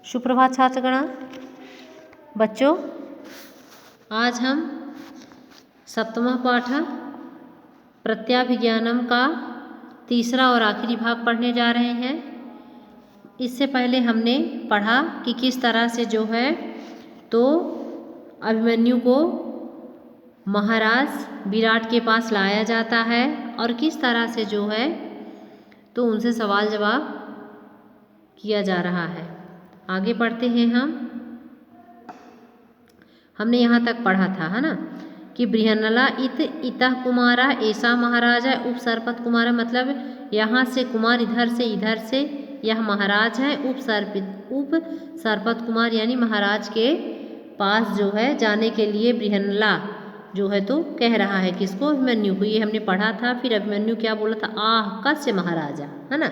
सुप्रभात छात्रगण। बच्चों, आज हम सप्तमः पाठ प्रत्याभिज्ञानम का तीसरा और आखिरी भाग पढ़ने जा रहे हैं। इससे पहले हमने पढ़ा कि किस तरह से जो है तो अभिमन्यु को महाराज विराट के पास लाया जाता है और किस तरह से जो है तो उनसे सवाल जवाब किया जा रहा है। आगे पढ़ते हैं हमने यहाँ तक पढ़ा था, है ना, कि बृहन्नला इतः कुमारा ऐसा महाराज है। उप सरपत कुमार मतलब यहाँ से कुमार इधर से यह महाराज है। उप सरपत कुमार यानी महाराज के पास जो है जाने के लिए बृहन्नला जो है तो कह रहा है किसको, अभिमन्यु को। ये हमने पढ़ा था। फिर अभिमन्यु क्या बोला था, आह कस्य महाराजा, है ना।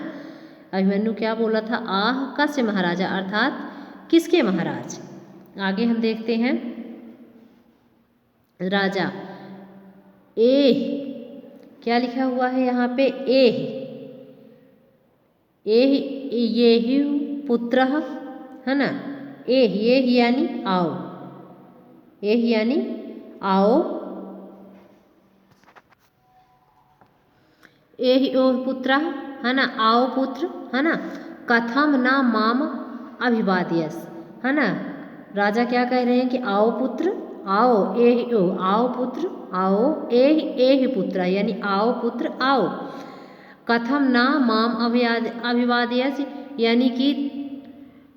अभिमन्यु क्या बोला था, आह कस्य महाराजा, अर्थात किसके महाराज। आगे हम देखते हैं राजा एह, क्या लिखा हुआ है यहाँ पे, एह ये पुत्र, है ना। एह यानी आओ, एह यानी आओ, एह ओ पुत्र, है ना, आओ पुत्र, है ना। कथम ना माम अभिवादयस, है ना। राजा क्या कह रहे हैं कि आओ पुत्र, आओ, एह ओ, आओ पुत्र, आओ, एह पुत्र यानी आओ पुत्र आओ। कथम ना माम अभिवादयस यानी कि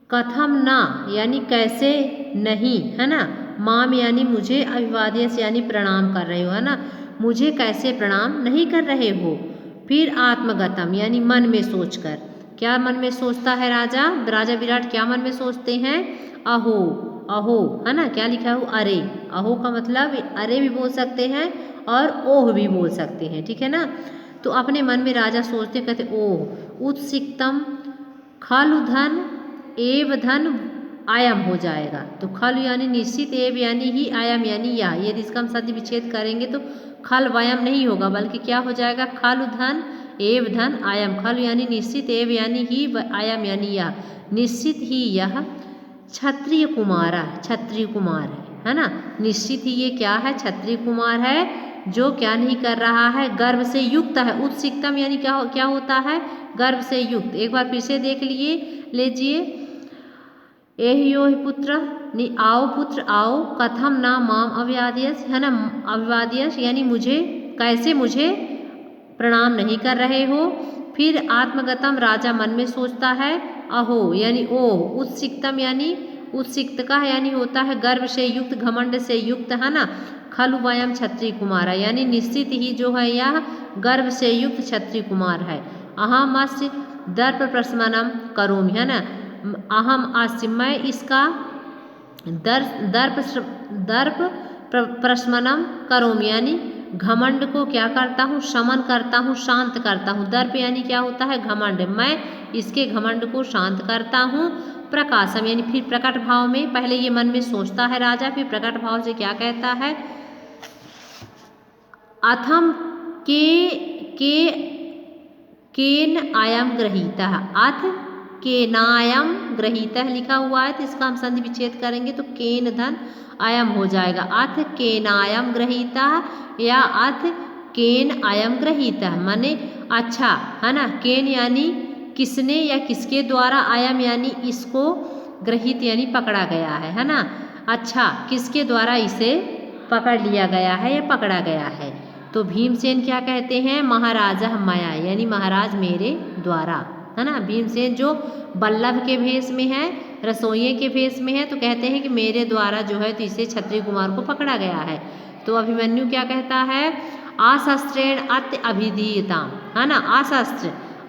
कथम ना यानी कैसे नहीं, है ना। माम यानी मुझे, अभिवादयस यानी प्रणाम कर रहे हो, है ना, मुझे कैसे प्रणाम नहीं कर रहे हो। फिर आत्मगतम यानी मन में सोचकर, क्या मन में सोचता है राजा विराट, क्या मन में सोचते हैं, अहो, अहो, है ना। क्या लिखा हो, अरे। अहो का मतलब अरे भी बोल सकते हैं और ओह भी बोल सकते हैं, ठीक है ना। तो अपने मन में राजा सोचते, कहते ओह उत्सिक्तम खलु धन एव धन आयम हो जाएगा। तो खल यानी निश्चित, एव यानी ही, आयम यानी या। यदि इसका हम सद्य विच्छेद करेंगे तो खल वयम नहीं होगा, बल्कि क्या हो जाएगा, खलु धन एव धन आयम। खल यानी निश्चित, एव यानी ही, आयम यानी या। निश्चित ही यह क्षत्रिय कुमार है ना। निश्चित ही ये क्या है, क्षत्रिय कुमार है, जो क्या नहीं कर रहा है, गर्व से युक्त है। उत्सिक्तम यानी क्या होता है, गर्व से युक्त। एक बार फिर से देख लीजिए, एह पुत्र आओ पुत्र आओ, कथम ना माम अभिवादयस, है ना। अभिवादयस यानी मुझे कैसे, मुझे प्रणाम नहीं कर रहे हो। फिर आत्मगतम राजा मन में सोचता है, अहो यानी ओह। उत्सिक्तम यानी उत्सिक्त का यानी होता है गर्व से युक्त, घमंड से युक्त, है ना। खलु वयम क्षत्रिय कुमार यानी निश्चित ही जो है यह गर्व से युक्त क्षत्रिय कुमार है। अहमस्य दर्प प्रशमनम करोमि, है ना। अहम आस्य मैं इसका दर्प प्रशमनम करोमि यानी घमंड को क्या करता हूँ, शमन करता हूँ, शांत करता हूँ। दर्प यानी क्या होता है, घमंड, मैं इसके घमंड को शांत करता हूँ। प्रकाशम यानी फिर प्रकट भाव में, पहले ये मन में सोचता है राजा, फिर प्रकट भाव से क्या कहता है, अथम केन आयम गृहीतः, अथ केनायम गृहीतः लिखा हुआ है, तो इसका हम संधि विच्छेद करेंगे तो केन धन आयम हो जाएगा। अथ केनायम गृहीतः या अथ केन आयम गृहीतः माने अच्छा, है ना। केन यानी किसने या किसके द्वारा, आयम यानी इसको, गृहीत यानी पकड़ा गया है ना। अच्छा, किसके द्वारा इसे पकड़ लिया गया है या पकड़ा गया है। तो भीमसेन क्या कहते हैं, महाराजा मया यानी महाराज मेरे द्वारा, है ना। भीमसेन जो बल्लभ के भेष में है, रसोइये के भेष में है, तो कहते हैं कि मेरे द्वारा जो है तो इसे क्षत्रिय कुमार को पकड़ा गया है। तो अभिमन्यु क्या कहता है, अशस्त्रेण अत्य अभिधीयताम, है ना।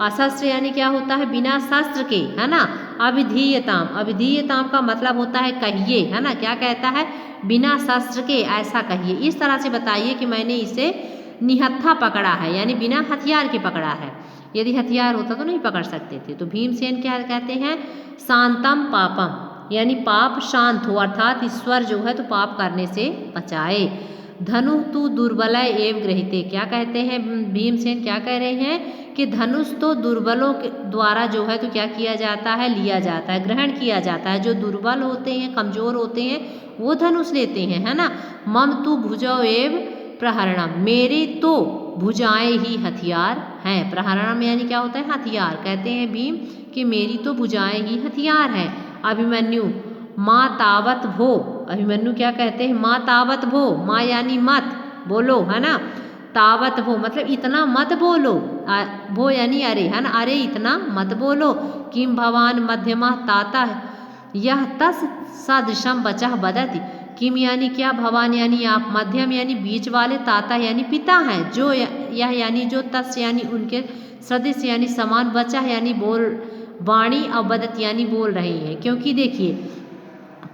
अशस्त्र यानी क्या होता है, बिना शस्त्र के, है ना। अभिधीयताम का मतलब होता है कहिए, है ना। क्या कहता है, बिना शस्त्र के ऐसा कहिए, इस तरह से बताइए कि मैंने इसे निहत्था पकड़ा है, यानी बिना हथियार के पकड़ा है। यदि हथियार होता तो नहीं पकड़ सकते थे। तो भीमसेन क्या कहते हैं, शांतम पापम यानी पाप शांत हो, अर्थात ईश्वर जो है तो पाप करने से बचाए। धनु तु दुर्बलय एव गृहीते। क्या कहते हैं भीमसेन, क्या कह रहे हैं कि धनुष तो दुर्बलों के द्वारा जो है तो क्या किया जाता है, लिया जाता है, ग्रहण किया जाता है। जो दुर्बल होते हैं, कमजोर होते हैं, वो धनुष लेते हैं, है ना। मम तु भुजौ एव प्रहरणम, मेरे तो भुजाएं ही हथियार हैं। प्रहरणम यानी क्या होता है, हथियार। कहते हैं भीम कि मेरी तो भुजाएं ही हथियार हैं। अभिमन्यु माँ तावत भो, अभिमन्यु क्या कहते हैं, माँ तावत भो, माँ यानी मत बोलो, है ना। तावत भो मतलब इतना मत बोलो, भो यानी अरे, है ना, अरे इतना मत बोलो। किम भवान मध्यमा ताता यह तस सदृशम बचा बदति। किम यानी क्या, भवान यानी आप, मध्यम यानी बीच वाले, ताता यानी पिता हैं, जो यह यानी जो, तस यानी उनके, सदृश यानी समान, बचा यानी बोल, वाणी, और बदत यानी बोल रहे हैं। क्योंकि देखिए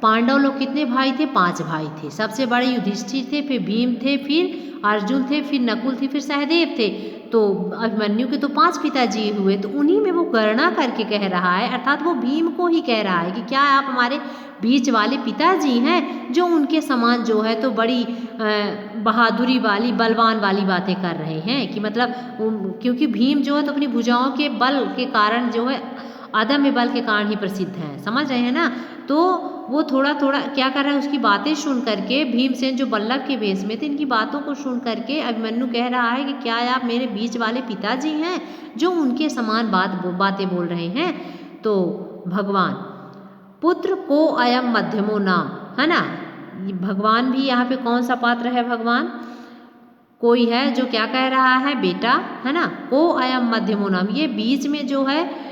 पांडव लोग कितने भाई थे, 5 भाई थे। सबसे बड़े युधिष्ठिर थे, फिर भीम थे, फिर अर्जुन थे, फिर नकुल थे, फिर सहदेव थे। तो अभिमन्यु के तो 5 पिताजी हुए, तो उन्हीं में वो गणना करके कह रहा है, अर्थात वो भीम को ही कह रहा है कि क्या आप हमारे बीच वाले पिताजी हैं, जो उनके समान जो है तो बड़ी बहादुरी वाली, बलवान वाली बातें कर रहे हैं। कि मतलब क्योंकि भीम जो है तो अपनी भुजाओं के बल के कारण जो है, अदम्य बल के कारण ही प्रसिद्ध हैं, समझ रहे हैं ना। तो वो थोड़ा थोड़ा क्या कर रहा है, उसकी बातें सुन करके, भीमसेन जो बल्लभ के भेष में थे, इनकी बातों को सुन करके अभिमन्यु कह रहा है कि क्या आप मेरे बीच वाले पिताजी हैं, जो उनके समान बातें बोल रहे हैं। तो भगवान पुत्र को अयम मध्यमो नाम, है ना। भगवान भी यहाँ पे कौन सा पात्र है, भगवान कोई है जो क्या कह रहा है, बेटा, है ना। को अयम मध्यमो नाम, ये बीच में जो है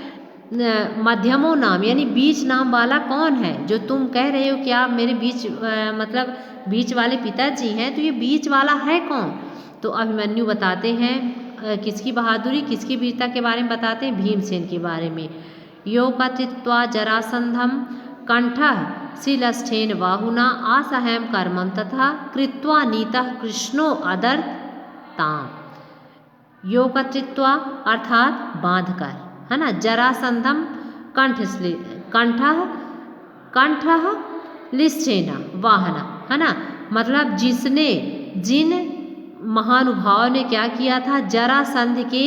मध्यमो नाम यानी बीच नाम वाला कौन है, जो तुम कह रहे हो कि आप मेरे बीच मतलब बीच वाले पिताजी हैं, तो ये बीच वाला है कौन। तो अभिमन्यु बताते हैं किसकी बहादुरी, किसकी वीरता के बारे में बताते हैं, भीमसेन के बारे में। यो कथित्वा जरासंधम कंठः शिलस्थेन बाहुना आसहैम कर्मम तथा कृत्वा नीतः कृष्णो अदर्ताम। यो कथित्वा अर्थात बांध कर, है ना, जरासंधम कंठः लिश्चेना वाहना, है ना। मतलब जिसने, जिन महानुभाव ने क्या किया था, जरासंध के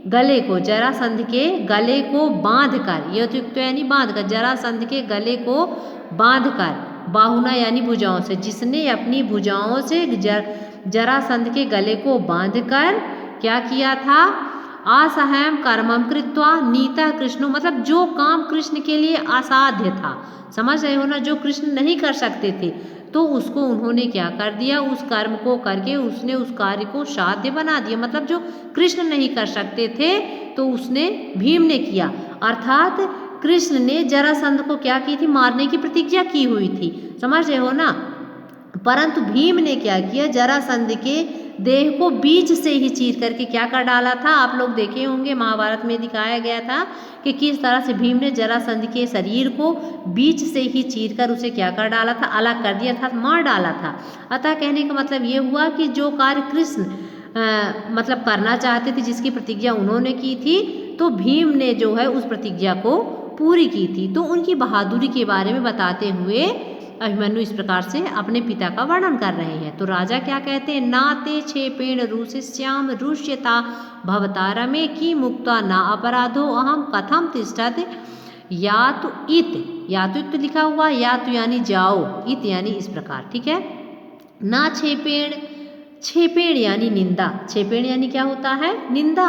गले को, जरासंध के गले को बांध कर, ये तो यानी बांध कर, जरासंध के गले को बांध कर, बाहुना यानी भुजाओं से, जिसने अपनी भुजाओं से जरासंध के गले को बांध कर क्या किया था, असहम कर्मम कृत्वा नीता कृष्ण, मतलब जो काम कृष्ण के लिए असाध्य था, समझ रहे हो ना, जो कृष्ण नहीं कर सकते थे, तो उसको उन्होंने क्या कर दिया, उस कर्म को करके उसने उस कार्य को साध्य बना दिया। मतलब जो कृष्ण नहीं कर सकते थे तो उसने, भीम ने किया। अर्थात कृष्ण ने जरासंध को क्या की थी, मारने की प्रतिज्ञा की हुई थी, समझ रहे हो ना। परंतु भीम ने क्या किया, जरासंध के देह को बीच से ही चीर करके क्या कर डाला था, आप लोग देखे होंगे महाभारत में दिखाया गया था कि किस तरह से भीम ने जरासंध के शरीर को बीच से ही चीर कर उसे क्या कर डाला था, अलग कर दिया था, मार डाला था। अतः कहने का मतलब ये हुआ कि जो कार्य कृष्ण मतलब करना चाहते थे, जिसकी प्रतिज्ञा उन्होंने की थी, तो भीम ने जो है उस प्रतिज्ञा को पूरी की थी। तो उनकी बहादुरी के बारे में बताते हुए अभिमन्यु इस प्रकार से अपने पिता का वर्णन कर रहे हैं। तो राजा क्या कहते हैं, नाते क्षेपेण रुषिष्याम रुष्यता भवता रमे की मुक्ता ना अपराधो अहम कथम तिष्ठत। या तो इत लिखा हुआ, या तो यानी जाओ, इत यानी इस प्रकार, ठीक है। ना क्षेपेण यानी निंदा, क्षेपेण यानी क्या होता है, निंदा।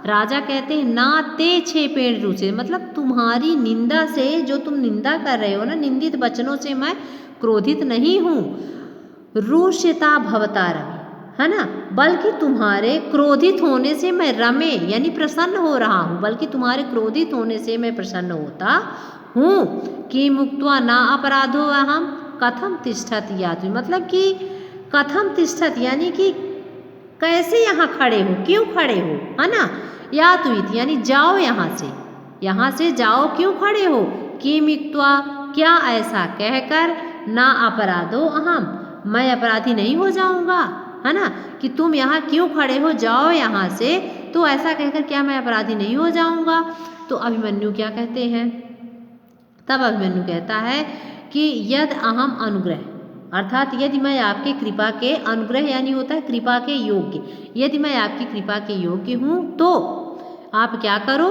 राजा कहते हैं ना ते क्षेपेण रुचि, मतलब तुम्हारी निंदा से, जो तुम निंदा कर रहे हो ना, निंदित वचनों से मैं क्रोधित नहीं हूँ। रुष्यता भवता रमे, है ना, बल्कि तुम्हारे क्रोधित होने से मैं रमे यानी प्रसन्न हो रहा हूँ, बल्कि तुम्हारे क्रोधित होने से मैं प्रसन्न होता हूँ। कि मुक्त्वा ना अपराधो अहम कथम तिष्ठत यातु, मतलब कि कथम तिष्ठत यानी कि कैसे यहाँ खड़े हो, क्यों खड़े हो, है ना। यातुइत यानी जाओ यहाँ से जाओ, क्यों खड़े हो। कि मिक्त्वा क्या ऐसा कहकर, ना अपराधो अहम मैं अपराधी नहीं हो जाऊंगा, है ना, कि तुम यहाँ क्यों खड़े हो, जाओ यहाँ से, तो ऐसा कहकर क्या मैं अपराधी नहीं हो जाऊंगा। तो अभिमन्यु क्या कहते हैं, तब अभिमन्यु कहता है कि यद अहम अनुग्रह, अर्थात यदि मैं आपके कृपा के अनुग्रह यानी होता है कृपा के योग्य, यदि मैं आपकी कृपा के योग्य हूँ तो आप क्या करो,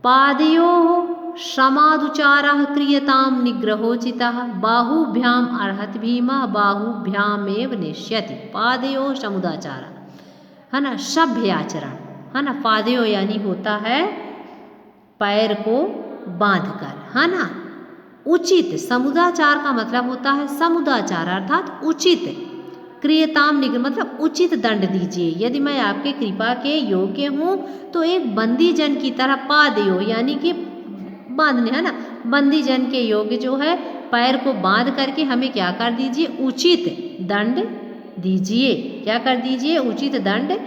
पादयोः समादुचारः क्रियतां निग्रहोचितः बाहुभ्याम अर्हति भीमः बाहुभ्यामेव नेष्यति। पादयोः समुदाचारः, है ना, सभ्य आचरण, है ना। पादयोः यानी होता है पैर को बांधकर, है ना। उचित, समुदाचार का मतलब होता है समुदाचार अर्थात उचित, क्रियताम निग्रह मतलब उचित दंड दीजिए। यदि मैं आपके कृपा के योग्य हूँ तो एक बंदी जन की तरह पादयो यानी कि बांधने, है ना, बंदी जन के योग्य जो है पैर को बांध करके हमें क्या कर दीजिए, उचित दंड दीजिए। क्या कर दीजिए, उचित दंड।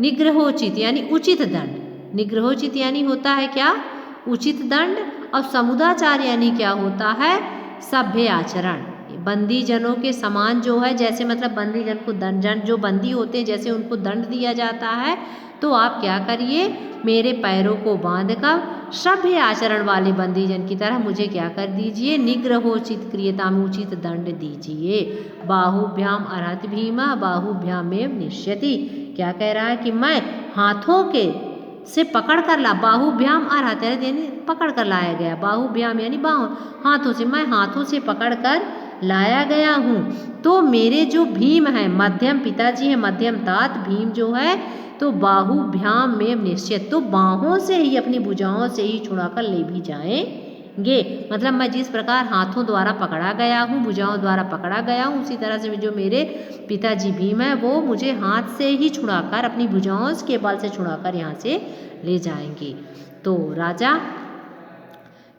निग्रहोचित यानी उचित दंड, निग्रहोचित यानी होता है क्या, उचित दंड। और समुदाचार यानी क्या होता है, सभ्य आचरण। बंदी जनों के समान जो है, जैसे मतलब बंदी जन को दंड, जो बंदी होते हैं जैसे उनको दंड दिया जाता है, तो आप क्या करिए, मेरे पैरों को बांधकर सभ्य आचरण वाले बंदी जन की तरह मुझे क्या कर दीजिए, निग्रहोचित क्रियता में उचित दंड दीजिए। बाहुभ्याम अर्हति भीमा बाहुभ्यामेव निष्यति। क्या कह रहा है कि मैं हाथों के से पकड़ कर ला, बाहुभ्याम अर्हत यानी पकड़ कर लाया गया, बाहुभ्याम यानी बाहों, हाथों से, मैं हाथों से पकड़ कर लाया गया हूँ। तो मेरे जो भीम है, मध्यम पिताजी है, मध्यम तात भीम जो है, तो बाहुभ्याम में निश्चित, तो बाहों से ही, अपनी भुजाओं से ही छुड़ाकर ले भी जाएंगे। मतलब मैं जिस प्रकार हाथों द्वारा पकड़ा गया हूँ, भुजाओं द्वारा पकड़ा गया हूँ, उसी तरह से जो मेरे पिताजी भीम है वो मुझे हाथ से ही छुड़ाकर, अपनी भुजाओं के बल से छुड़ाकर यहाँ से ले जाएंगे। तो राजा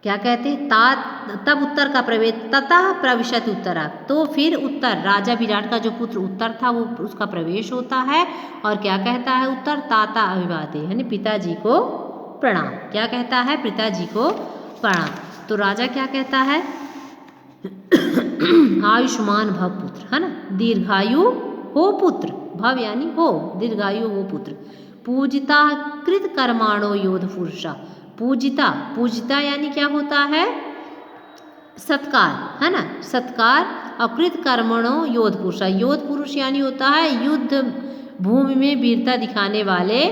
क्या कहते, तब उत्तर का प्रवेश, ततः प्रविशति उत्तरा, तो फिर उत्तर, राजा विराट का जो पुत्र उत्तर था वो उसका प्रवेश होता है। और क्या कहता है उत्तर, ताता अभिवादे यानी पिताजी को प्रणाम। क्या कहता है, पिताजी को प्रणाम। तो राजा क्या कहता है, आयुष्मान भव पुत्र, है ना, दीर्घायु हो पुत्र, भव यानी हो, दीर्घायु हो पुत्र। पूजिता कृत कर्माणो योध पुरुषा, पूजिता, पूजिता यानी क्या होता है, सत्कार, है ना, सत्कार। और कृत कर्मणो योध पुरुष, योध पुरुष यानी होता है युद्ध भूमि में वीरता दिखाने वाले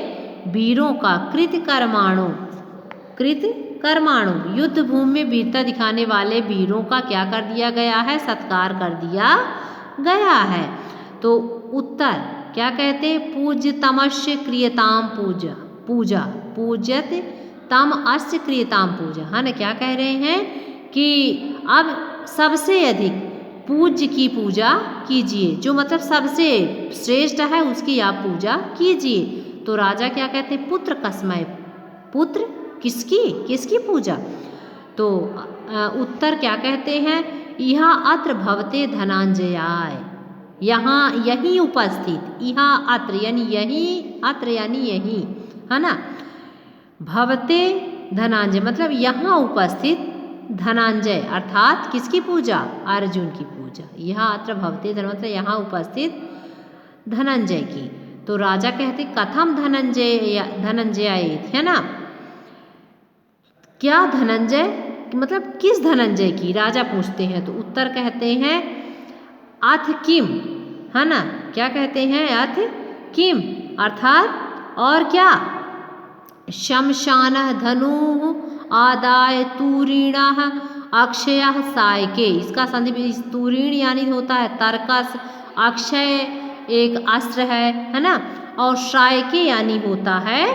वीरों का, कृत कर्माणु, कृत कर्माणु, युद्ध भूमि में वीरता दिखाने वाले वीरों का क्या कर दिया गया है, सत्कार कर दिया गया है। तो उत्तर क्या कहते, पूज्य तमस्य क्रियताम पूजा, पूजा पूजत तम अस्य क्रियताम पूजा, है ना। क्या कह रहे हैं कि अब सबसे अधिक पूज्य की पूजा कीजिए, जो मतलब सबसे श्रेष्ठ है उसकी आप पूजा कीजिए। तो राजा क्या कहते हैं, पुत्र कस्मय, पुत्र किसकी, किसकी पूजा। तो उत्तर क्या कहते हैं, यह अत्र भवते धनंजयाय, यहाँ यही उपस्थित, यह अत्र यानी यही, अत्र यानी यही, है ना, भवते धनंजय मतलब यहाँ उपस्थित धनंजय, अर्थात किसकी पूजा, अर्जुन की पूजा। यहाँ अत्र भवते धन मतलब यहाँ उपस्थित धनंजय की। तो राजा कहते कथम धनंजय, धनंजय है ना, क्या धनंजय मतलब किस धनंजय की, राजा पूछते हैं। तो उत्तर कहते हैं अथ किम, है ना, क्या कहते हैं, अथ किम अर्थात और क्या, शमशान धनु आदाय तूरीण अक्षय सायके, इसका संधि, तूरीण यानी होता है तर्कस, अक्षय एक अस्त्र है ना, और सायके यानी होता है,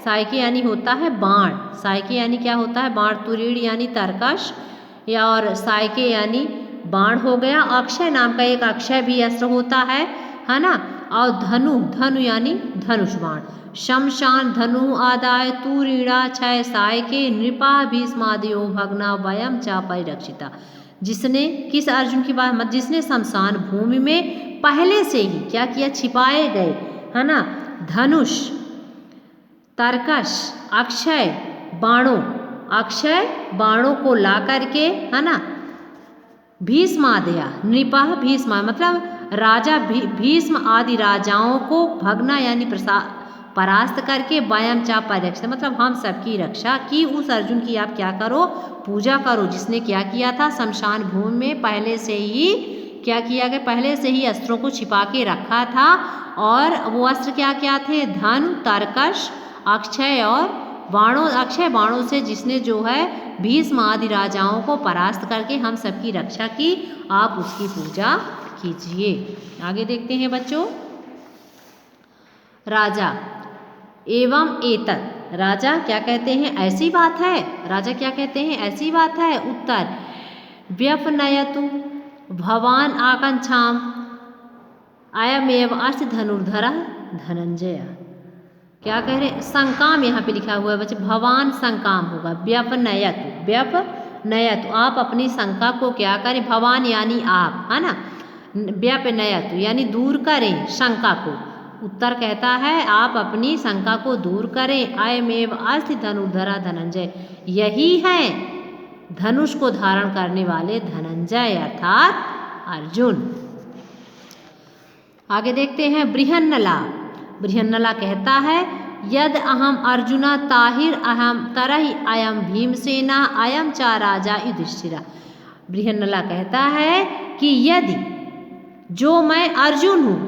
सायके यानी होता है बाण, सायके यानी क्या होता है, बाण। तूरीण यानी तर्कश या और सायके यानी बाण हो गया। अक्षय नाम का एक अक्षय भी अस्त्र होता है ना। और धनु, धनु यानी धनुष बाण। शमशान धनु आदाय तूरीणा छय सायके नृपा भीष्मादयो भगना वयम चा परिरक्षिता, जिसने, किस अर्जुन की बात मत, जिसने शमशान भूमि में पहले से ही क्या किया, छिपाए गए, है ना, धनुष, तर्कश, अक्षय बाणों, अक्षय बाणों को ला करके, है ना, भीष्मादया नृपा, भीष्मा मतलब राजा भीष्म आदि राजाओं को, भगना यानी परास्त करके वयम चा परिरक्षित, मतलब हम सबकी रक्षा की। उस अर्जुन की आप क्या करो, पूजा करो, जिसने क्या किया था, शमशान भूमि में पहले से ही क्या किया गया, पहले से ही अस्त्रों को छिपा के रखा था। और वो अस्त्र क्या क्या थे, धन, तरकश, अक्षय और बाणों, अक्षय बाणों से जिसने जो है भीष्म आदि राजाओं को परास्त करके हम सबकी रक्षा की, आप उसकी पूजा कीजिए। आगे देखते हैं बच्चों। राजा एवं एतत्, राजा क्या कहते हैं, ऐसी बात है। राजा क्या कहते हैं, ऐसी बात है। उत्तर, व्यपनयतु भवान आकांक्षाम अयमेव अस्ति धनुर्धरः धनंजय। क्या कह रहे, संकाम यहाँ पे लिखा हुआ है बच्चे, भवान संकाम होगा, व्यपनयतु, व्यपनयतु, आप अपनी शंका को क्या करें, भवान यानी आप, है ना, व्यपनयतु यानी दूर करें शंका को। उत्तर कहता है आप अपनी शंका को दूर करें। अयमेव अस्ति धनुर्धरः धनंजय, यही है धनुष को धारण करने वाले धनंजय अर्थात अर्जुन। आगे देखते हैं बृहन्नला। बृहन्नला कहता है यद अहम अर्जुना ताहिर अहम तरहि अयम भीमसेना अयम चा राजा युधिष्ठिरा। बृहन्नला कहता है कि यदि जो मैं अर्जुन हूँ,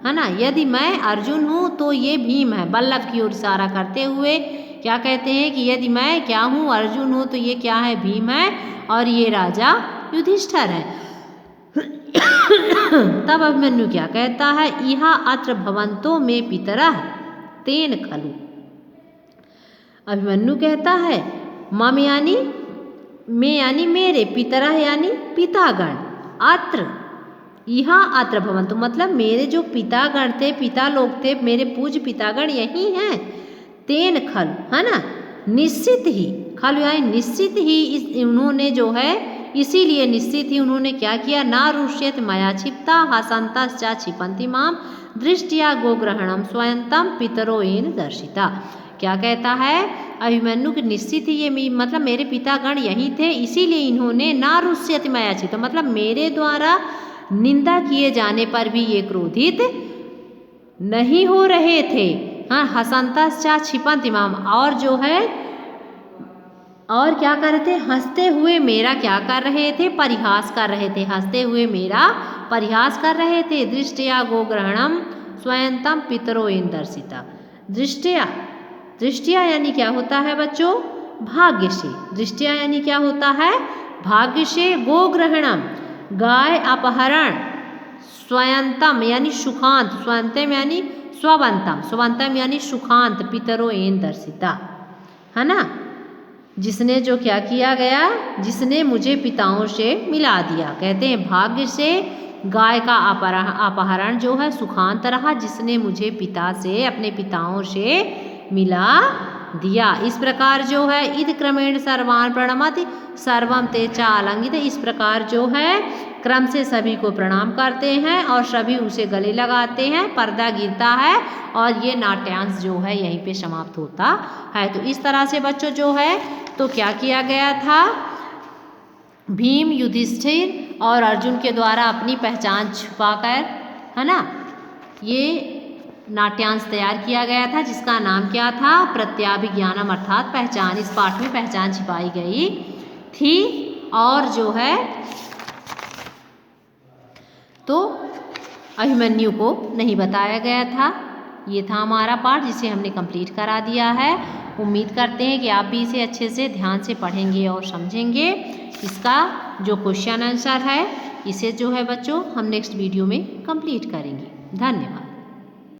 है ना, यदि मैं अर्जुन हूँ तो ये भीम है, बल्लभ की ओर इशारा करते हुए क्या कहते हैं कि यदि मैं क्या हूँ, अर्जुन हूँ, तो ये क्या है, भीम है, और ये राजा युधिष्ठिर है। तब अभिमन्यु क्या कहता है, इहा अत्र भवंतो में पितरः तेन खलु। अभिमन्यु कहता है मम यानी मैं यानी मेरे, पितरः यानी पितागण, अत्र यहाँ अत्र भवंतु मतलब मेरे जो पितागण थे, पिता लोग थे, मेरे पूज्य पितागण यही हैं। तेन खलु, है ना, निश्चित ही, खलु यानी निश्चित ही, उन्होंने जो है इसीलिए निश्चित ही उन्होंने क्या किया, ना रुष्यत मया क्षिप्ता हसंतश्च क्षिपन्ति माम दृष्टिया गोग्रहणम स्वयंतम पितरो येन दर्शिता। क्या कहता है अभिमन्यु कि निश्चित ही ये मतलब मेरे पितागण यही थे, इसीलिए इन्होंने ना रुष्यत मया क्षिप्ता मतलब मेरे द्वारा निंदा किए जाने पर भी ये क्रोधित नहीं हो रहे थे। हाँ, हसंतश्च क्षिपन्ति माम, और जो है और क्या कर रहे थे, हंसते हुए मेरा क्या कर रहे थे, परिहास कर रहे थे, हंसते हुए मेरा परिहास कर रहे थे। दृष्टिया गोग्रहणम स्वयंतम पितरो येन दर्शिता। दृष्टिया, दृष्टिया यानी क्या होता है बच्चों, भाग्य से। दृष्टिया यानी क्या होता है, भाग्य से। गोग्रहणम गाय अपहरण, स्वयंतम यानी सुखांत, स्वयंतम यानी स्ववंतम, स्ववंतम यानी सुखांत, पितरो येन दर्शिता, है ना, जिसने जो क्या किया गया, जिसने मुझे पिताओं से मिला दिया। कहते हैं भाग्य से गाय का अपहरण जो है सुखांत रहा, जिसने मुझे पिता से, अपने पिताओं से मिला दिया। इस प्रकार जो है इद क्रमेण सर्वान प्रणमति सर्वम ते चा आलंगित, इस प्रकार जो है क्रम से सभी को प्रणाम करते हैं और सभी उसे गले लगाते हैं। पर्दा गिरता है और ये नाट्यांश जो है यहीं पे समाप्त होता है। तो इस तरह से बच्चों जो है तो क्या किया गया था, भीम, युधिष्ठिर और अर्जुन के द्वारा अपनी पहचान छुपाकर, है ना, ये नाट्यांश तैयार किया गया था, जिसका नाम क्या था, प्रत्याभिज्ञानम अर्थात पहचान। इस पाठ में पहचान छिपाई गई थी और जो है तो अभिमन्यु को नहीं बताया गया था। ये था हमारा पाठ जिसे हमने कंप्लीट करा दिया है। उम्मीद करते हैं कि आप भी इसे अच्छे से ध्यान से पढ़ेंगे और समझेंगे। इसका जो क्वेश्चन आंसर है इसे जो है बच्चों हम नेक्स्ट वीडियो में कंप्लीट करेंगे। धन्यवाद।